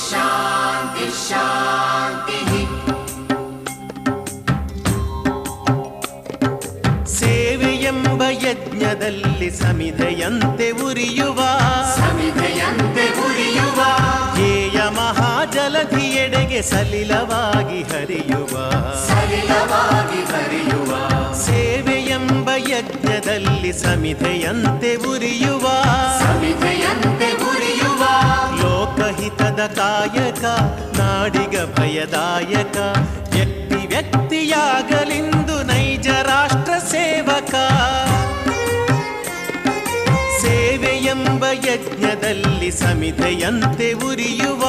ಶಾಂತಿ ಶಾಂತಿ. ಸೇವೆಯೆಂಬ ಯಜ್ಞದಲ್ಲಿ ಸಮಿಧೆಯಂತೆ ಉರಿಯುವ ಧ್ಯೇಯ ಮಹಾಜಲಧಿಯೆಡೆಗೆ ಸಲಿಲವಾಗಿ ಹರಿಯುವ ಸೇವೆಯೆಂಬ ಯಜ್ಞದಲ್ಲಿ ಸಮಿಧೆಯಂತೆ ಉರಿಯುವ ಲೋಕಹಿತದ ಕಾಯಕ ನಾಡಿಗ ಭಯದಾಯಕ ವ್ಯಕ್ತಿ ವ್ಯಕ್ತಿಯಾಗಲಿಂದು ನೈಜ ರಾಷ್ಟ್ರ ಸೇವಕ. ಸೇವೆಯೆಂಬ ಯಜ್ಞದಲ್ಲಿ ಸಮಿಧೆಯಂತೆ ಉರಿಯುವ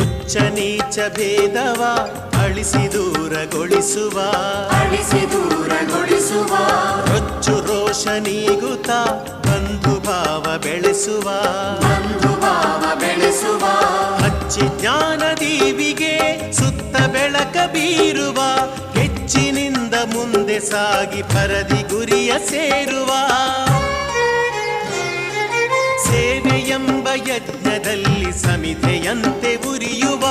ಉಚ್ಚ ನೀಚ ಭೇದವ ಅಳಿಸಿ ದೂರಗೊಳಿಸುವ ರೊಚ್ಚು ರೋಷ ನೀಗುತ್ತ ಬಂಧು ಭಾವ ಬೆಳೆಸುವ ಹಚ್ಚಿ ಜ್ಞಾನ ದೀವಿಗೆ ಸುತ್ತ ಬೆಳಕ ಬೀರುವ ಹೆಚ್ಚಿನಿಂದ ಮುಂದೆ ಸಾಗಿ ಪರದಿ ಗುರಿಯ ಸೇರುವ ಸೇವೆಯೆಂಬ ಯಜ್ಞದಲ್ಲಿ ಸಮಿಧೆಯಂತೆ ಉರಿಯುವ